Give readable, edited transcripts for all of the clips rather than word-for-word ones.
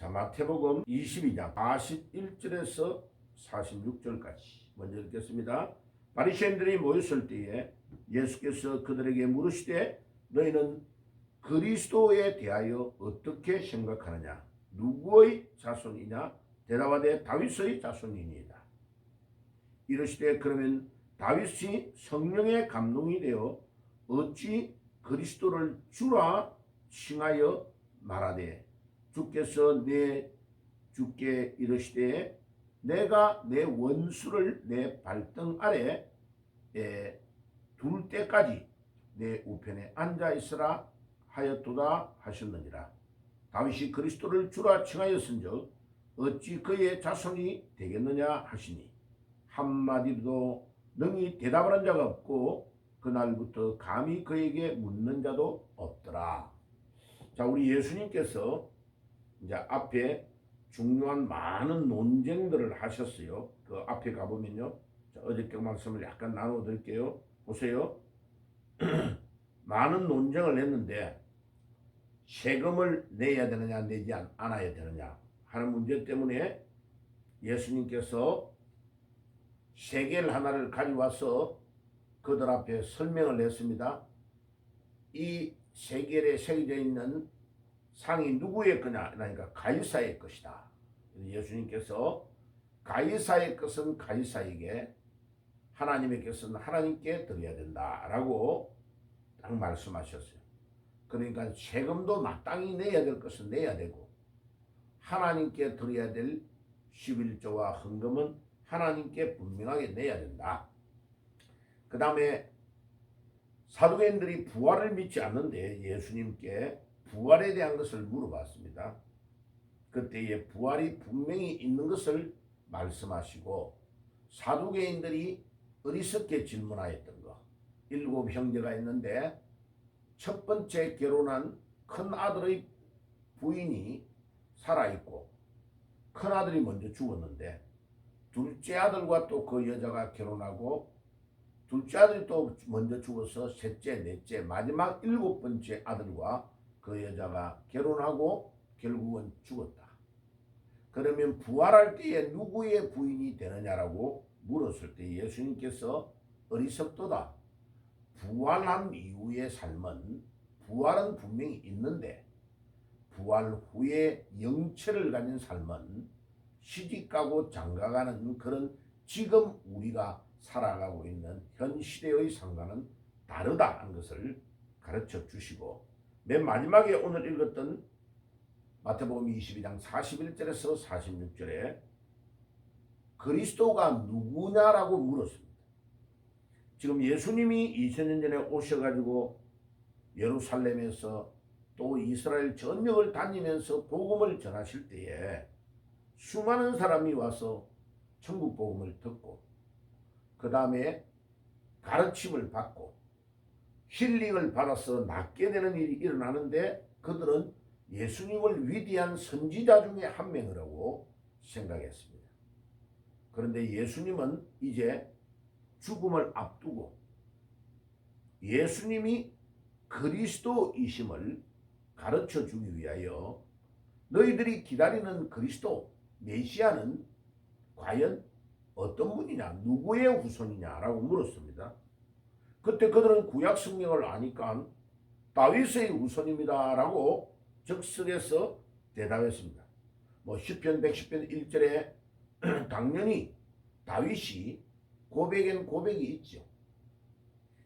마태복음 22장 41절에서 46절까지 먼저 읽겠습니다. 바리새인들이 모였을 때에 예수께서 그들에게 물으시되 너희는 그리스도에 대하여 어떻게 생각하느냐? 누구의 자손이냐? 대답하되 다윗의 자손이니이다. 이르시되 그러면 다윗이 성령의 감동이 되어 어찌 그리스도를 주라 칭하여 말하되 주께서 내 주께 이르시되 내가 내 원수를 내 발등 아래 둘 때까지 내 우편에 앉아 있으라 하였도다 하셨느니라. 다윗이 그리스도를 주라 칭하였은즉 어찌 그의 자손이 되겠느냐 하시니 한마디도 능히 대답하는 자가 없고 그날부터 감히 그에게 묻는 자도 없더라. 자, 우리 예수님께서 이제 앞에 중요한 많은 논쟁들을 하셨어요. 그 앞에 가보면요. 자, 어저께 말씀을 약간 나눠드릴게요. 보세요. 많은 논쟁을 했는데 세금을 내야 되느냐 내지 않아야 되느냐 하는 문제 때문에 예수님께서 세겔 하나를 가져와서 그들 앞에 설명을 했습니다. 이 세겔에 새겨져 있는 상이 누구의 거냐? 그러니까 가이사의 것이다. 예수님께서 가이사의 것은 가이사에게, 하나님의 것은 하나님께 드려야 된다라고 딱 말씀하셨어요. 그러니까 세금도 마땅히 내야 될 것은 내야 되고 하나님께 드려야 될 11조와 헌금은 하나님께 분명하게 내야 된다. 그 다음에 사두개인들이 부활을 믿지 않는데 예수님께 부활에 대한 것을 물어봤습니다. 그때에 부활이 분명히 있는 것을 말씀하시고 사두개인들이 어리석게 질문하였던 것. 7 형제가 있는데 첫 번째 결혼한 큰 아들의 부인이 살아있고 큰 아들이 먼저 죽었는데 둘째 아들과 또 그 여자가 결혼하고 둘째 아들이 또 먼저 죽어서 셋째, 넷째, 마지막 7번째 아들과 그 여자가 결혼하고 결국은 죽었다. 그러면 부활할 때에 누구의 부인이 되느냐라고 물었을 때 예수님께서 어리석도다. 부활한 이후의 삶은 부활은 분명히 있는데 부활 후에 영체를 가진 삶은 시집가고 장가가는 그런 지금 우리가 살아가고 있는 현 시대의 삶과는 다르다는 것을 가르쳐 주시고 맨 마지막에 오늘 읽었던 마태복음 22장 41절에서 46절에 그리스도가 누구냐라고 물었습니다. 지금 예수님이 2000년 전에 오셔가지고 예루살렘에서 또 이스라엘 전역을 다니면서 복음을 전하실 때에 수많은 사람이 와서 천국 복음을 듣고 그 다음에 가르침을 받고 힐링을 받아서 낫게 되는 일이 일어나는데 그들은 예수님을 위대한 선지자 중에 한 명이라고 생각했습니다. 그런데 예수님은 이제 죽음을 앞두고 예수님이 그리스도이심을 가르쳐 주기 위하여 너희들이 기다리는 그리스도 메시아는 과연 어떤 분이냐, 누구의 후손이냐라고 물었습니다. 그때 그들은 구약 성경을 아니까 다윗의 후손입니다라고 적설해서 대답했습니다. 시편 110편 1절에 당연히 다윗이 고백엔 고백이 있죠.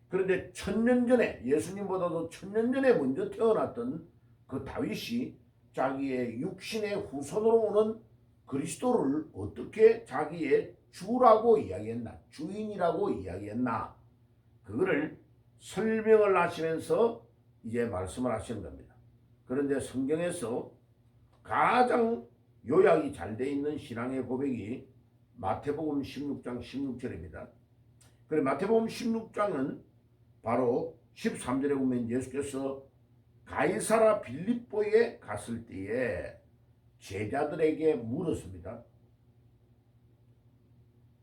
그런데 1000년 전에 예수님보다도 1000년 전에 먼저 태어났던 그 다윗이 자기의 육신의 후손으로 오는 그리스도를 어떻게 자기의 주라고 이야기했나, 주인이라고 이야기했나, 그거를 설명을 하시면서 이제 말씀을 하시는 겁니다. 그런데 성경에서 가장 요약이 잘 돼 있는 신앙의 고백이 마태복음 16장 16절입니다. 그래서 마태복음 16장은 바로 13절에 보면 예수께서 가이사라 빌립보에 갔을 때에 제자들에게 물었습니다.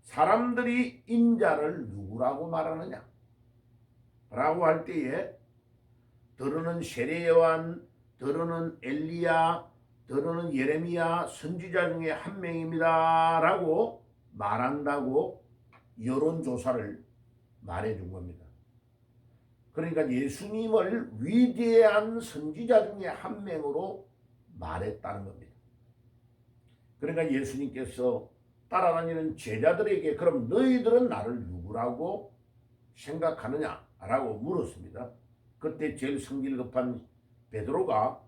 사람들이 인자를 누구라고 말하느냐? 라고 할 때에 더러는 세례 요한, 더러는 엘리야, 더러는 예레미야 선지자 중에 한 명입니다 라고 말한다고 여론조사를 말해준 겁니다. 그러니까 예수님을 위대한 선지자 중에 한 명으로 말했다는 겁니다. 그러니까 예수님께서 따라다니는 제자들에게 그럼 너희들은 나를 누구라고 생각하느냐라고 물었습니다. 그때 제일 성질 급한 베드로가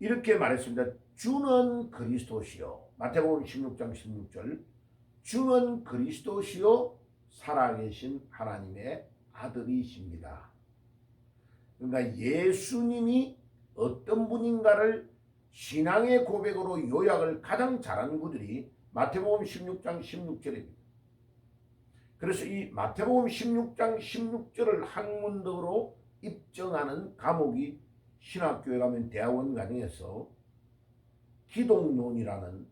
이렇게 말했습니다. 주는 그리스도시요. 마태복음 16장 16절. 주는 그리스도시요 살아계신 하나님의 아들이십니다. 그러니까 예수님이 어떤 분인가를 신앙의 고백으로 요약을 가장 잘하는 구들이 마태복음 16장 16절입니다. 그래서 이 마태복음 16장 16절을 학문적으로 입증하는 과목이 신학교에 가면 대학원 과정에서 기독론이라는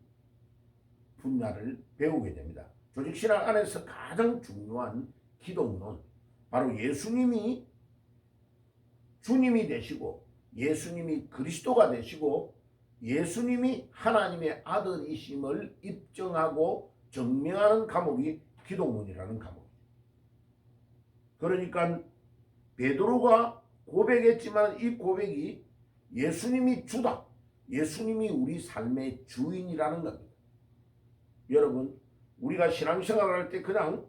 분야를 배우게 됩니다. 조직신학 안에서 가장 중요한 기독론, 바로 예수님이 주님이 되시고 예수님이 그리스도가 되시고 예수님이 하나님의 아들이심을 입증하고 증명하는 과목이 기독론이라는 과목이에요. 그러니까 베드로가 고백했지만 이 고백이 예수님이 주다, 예수님이 우리 삶의 주인이라는 겁니다. 여러분, 우리가 신앙생활을 할 때 그냥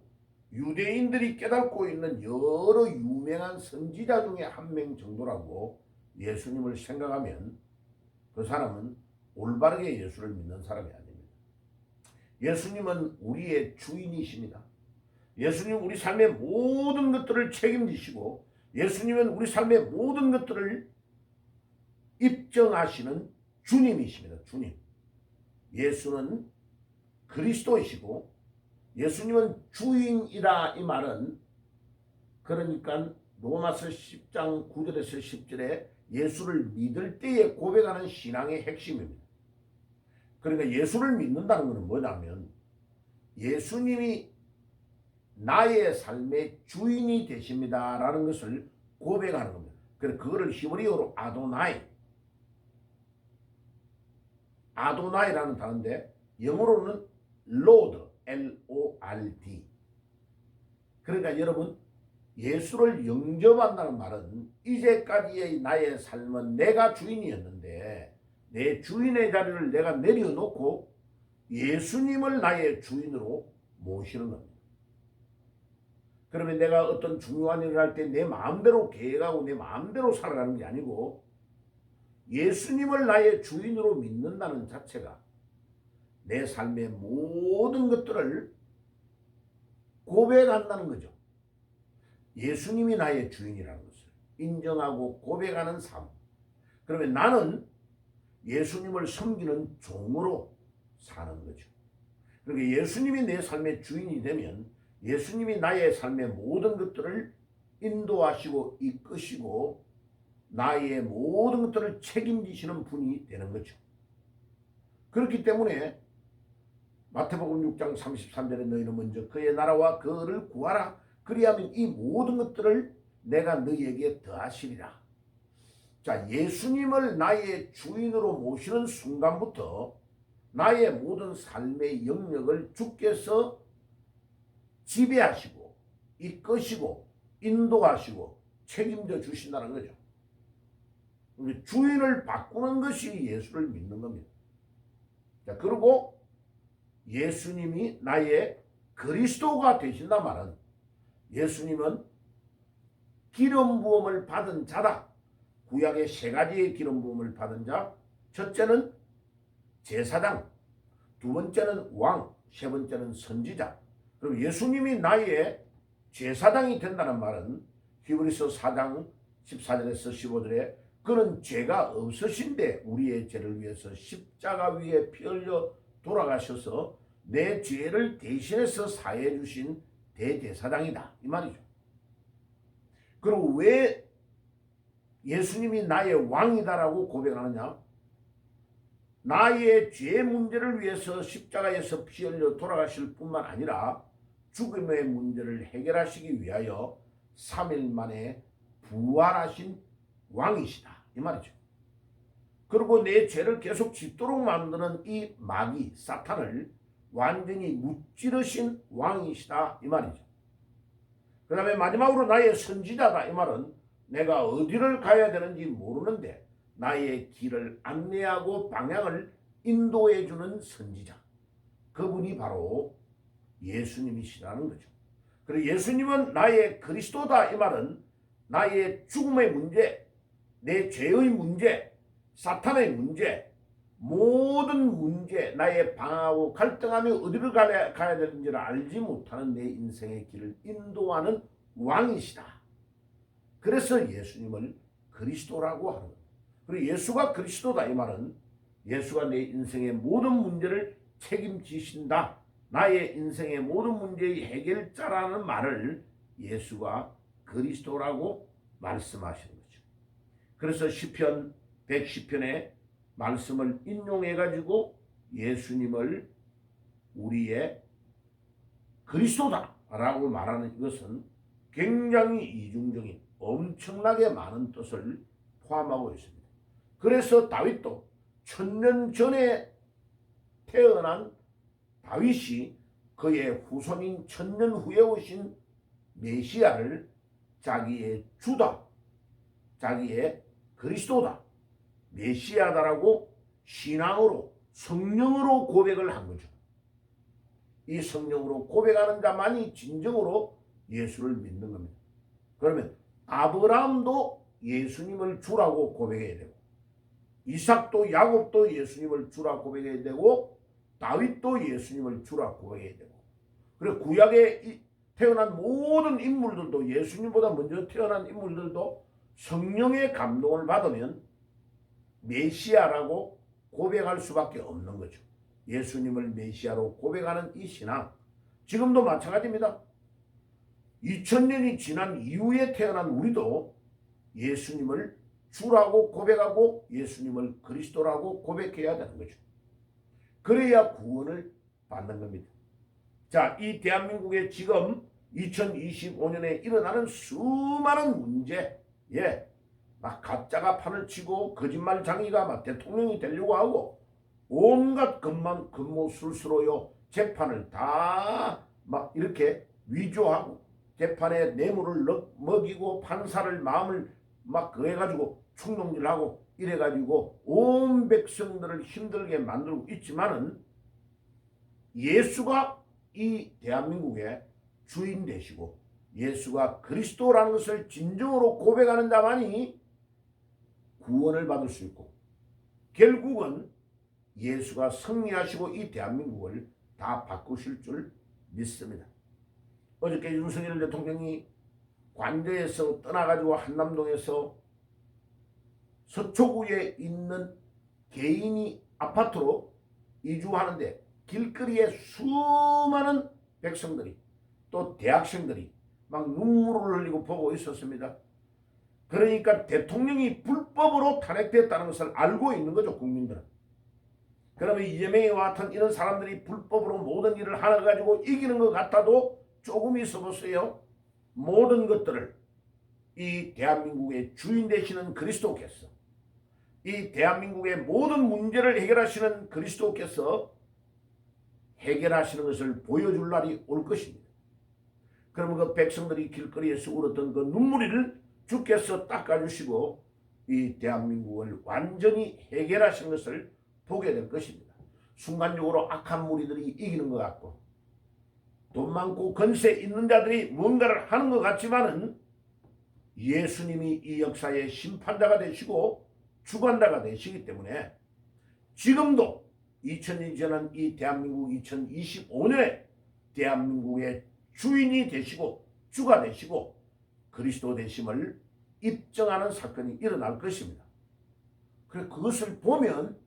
유대인들이 깨닫고 있는 여러 유명한 선지자 중에 한 명 정도라고 예수님을 생각하면 그 사람은 올바르게 예수를 믿는 사람이 아닙니다. 예수님은 우리의 주인이십니다. 예수님은 우리 삶의 모든 것들을 책임지시고 예수님은 우리 삶의 모든 것들을 입증하시는 주님이십니다. 주님. 예수는 그리스도이시고 예수님은 주인이라 이 말은 그러니까 로마서 10장 9절에서 10절에 예수를 믿을 때에 고백하는 신앙의 핵심입니다. 그러니까 예수를 믿는다는 것은 뭐냐면 예수님이 나의 삶의 주인이 되십니다라는 것을 고백하는 겁니다. 그래서 그거를 히브리어로 아도나이라는 단어인데 영어로는 Lord, L-O-R-D. 그러니까 여러분, 예수를 영접한다는 말은 이제까지의 나의 삶은 내가 주인이었는데 내 주인의 자리를 내가 내려놓고 예수님을 나의 주인으로 모시는 겁니다. 그러면 내가 어떤 중요한 일을 할 때 내 마음대로 계획하고 내 마음대로 살아가는 게 아니고 예수님을 나의 주인으로 믿는다는 자체가 내 삶의 모든 것들을 고백한다는 거죠. 예수님이 나의 주인이라는 것을 인정하고 고백하는 삶. 그러면 나는 예수님을 섬기는 종으로 사는 거죠. 그러니까 예수님이 내 삶의 주인이 되면 예수님이 나의 삶의 모든 것들을 인도하시고 이끄시고 나의 모든 것들을 책임지시는 분이 되는 거죠. 그렇기 때문에 마태복음 6장 33절에 너희는 먼저 그의 나라와 그를 구하라. 그리하면 이 모든 것들을 내가 너희에게 더하시리라. 자, 예수님을 나의 주인으로 모시는 순간부터 나의 모든 삶의 영역을 주께서 지배하시고 이끄시고 인도하시고 책임져 주신다는 거죠. 주인을 바꾸는 것이 예수를 믿는 겁니다. 자, 그리고 예수님이 나의 그리스도가 되신다 말은 예수님은 기름 부음을 받은 자다. 구약의 세 가지의 기름 부음을 받은 자. 첫째는 제사장, 두 번째는 왕, 세 번째는 선지자. 그리고 예수님이 나의 제사장이 된다는 말은 히브리서 4장 14절에서 15절에 그는 죄가 없으신데 우리의 죄를 위해서 십자가 위에 피 흘려 돌아가셔서 내 죄를 대신해서 사해 주신 대제사장이다. 이 말이죠. 그리고 왜 예수님이 나의 왕이다라고 고백하느냐? 나의 죄 문제를 위해서 십자가에서 피 흘려 돌아가실 뿐만 아니라 죽음의 문제를 해결하시기 위하여 3일 만에 부활하신 왕이시다. 이 말이죠. 그리고 내 죄를 계속 짓도록 만드는 이 마귀 사탄을 완전히 무찌르신 왕이시다 이 말이죠. 그 다음에 마지막으로 나의 선지자다 이 말은 내가 어디를 가야 되는지 모르는데 나의 길을 안내하고 방향을 인도해 주는 선지자, 그분이 바로 예수님이시라는 거죠. 그리고 예수님은 나의 그리스도다 이 말은 나의 죽음의 문제, 내 죄의 문제, 사탄의 문제, 모든 문제, 나의 방황하고 갈등하며 어디를 가야 되는지를 알지 못하는 내 인생의 길을 인도하는 왕이시다. 그래서 예수님을 그리스도라고 하는 겁니다. 그리고 예수가 그리스도다 이 말은 예수가 내 인생의 모든 문제를 책임지신다, 나의 인생의 모든 문제의 해결자라는 말을 예수가 그리스도라고 말씀하시는 거죠. 그래서 시편 110편의 말씀을 인용해 가지고 예수님을 우리의 그리스도다라고 말하는 이것은 굉장히 이중적인 엄청나게 많은 뜻을 포함하고 있습니다. 그래서 다윗도 1000년 전에 태어난 다윗이 그의 후손인 1000년 후에 오신 메시아를 자기의 주다, 자기의 그리스도다, 메시아다라고 신앙으로 성령으로 고백을 한 거죠. 이 성령으로 고백하는 자만이 진정으로 예수를 믿는 겁니다. 그러면 아브라함도 예수님을 주라고 고백해야 되고, 이삭도 야곱도 예수님을 주라 고백해야 되고, 다윗도 예수님을 주라 고백해야 되고, 그리고 구약에 태어난 모든 인물들도, 예수님보다 먼저 태어난 인물들도 성령의 감동을 받으면 메시아라고 고백할 수밖에 없는 거죠. 예수님을 메시아로 고백하는 이 신앙, 지금도 마찬가지입니다. 2000년이 지난 이후에 태어난 우리도 예수님을 주라고 고백하고 예수님을 그리스도라고 고백해야 되는 거죠. 그래야 구원을 받는 겁니다. 자, 이 대한민국에 지금 2025년에 일어나는 수많은 문제, 막 가짜가 판을 치고 거짓말장이가 막 대통령이 되려고 하고 온갖 금모술수로요 재판을 다 막 이렇게 위조하고 재판에 뇌물을 먹이고 판사를 마음을 막 그래가지고 충동질하고 이래가지고 온 백성들을 힘들게 만들고 있지만은 예수가 이 대한민국의 주인 되시고 예수가 그리스도라는 것을 진정으로 고백하는 자만이 구원을 받을 수 있고, 결국은 예수가 승리하시고 이 대한민국을 다 바꾸실 줄 믿습니다. 어저께 윤석열 대통령이 관저에서 떠나가지고 한남동에서 서초구에 있는 개인이 아파트로 이주하는데 길거리에 수많은 백성들이 또 대학생들이 막 눈물을 흘리고 보고 있었습니다. 그러니까 대통령이 불법으로 탄핵됐다는 것을 알고 있는 거죠, 국민들은. 그러면 이재명이와 같은 이런 사람들이 불법으로 모든 일을 하나 가지고 이기는 것 같아도 조금 있어 보세요. 모든 것들을 이 대한민국의 주인 되시는 그리스도께서, 이 대한민국의 모든 문제를 해결하시는 그리스도께서 해결하시는 것을 보여줄 날이 올 것입니다. 그러면 그 백성들이 길거리에서 울었던 그 눈물을 주께서 닦아주시고 이 대한민국을 완전히 해결하시는 것을 보게 될 것입니다. 순간적으로 악한 무리들이 이기는 것 같고 돈 많고 권세 있는 자들이 뭔가를 하는 것 같지만은 예수님이 이 역사의 심판자가 되시고 주관자가 되시기 때문에 지금도 2000년이 지난 이 대한민국 2025년에 대한민국의 주인이 되시고 주가 되시고 그리스도 되심을 입증하는 사건이 일어날 것입니다. 그래서 그것을 보면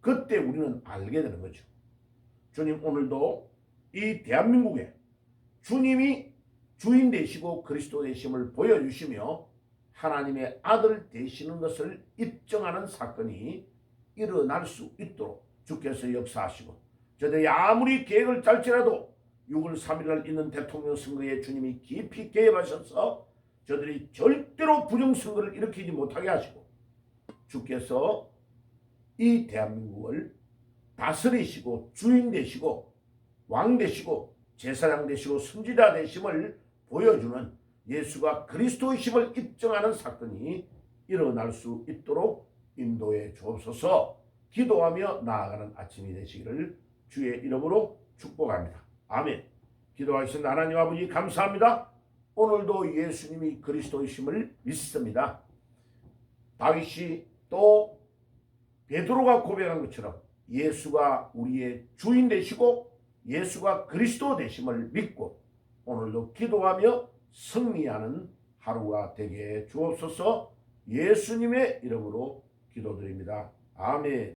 그때 우리는 알게 되는 거죠. 주님 오늘도 이 대한민국에 주님이 주인 되시고 그리스도 되심을 보여주시며 하나님의 아들 되시는 것을 입증하는 사건이 일어날 수 있도록 주께서 역사하시고, 저들이 아무리 계획을 짤지라도 6월 3일날 있는 대통령 선거에 주님이 깊이 개입하셔서 저들이 절대로 부정선거를 일으키지 못하게 하시고, 주께서 이 대한민국을 다스리시고 주인 되시고 왕 되시고 제사장 되시고 선지자 되심을 보여주는 예수가 그리스도이심을 입증하는 사건이 일어날 수 있도록 인도해 주옵소서. 기도하며 나아가는 아침이 되시기를 주의 이름으로 축복합니다. 아멘. 기도하신 하나님 아버지 감사합니다. 오늘도 예수님이 그리스도이심을 믿습니다. 다윗이 또 베드로가 고백한 것처럼 예수가 우리의 주인 되시고 예수가 그리스도 되심을 믿고 오늘도 기도하며 승리하는 하루가 되게 주옵소서. 예수님의 이름으로 기도드립니다. 아멘.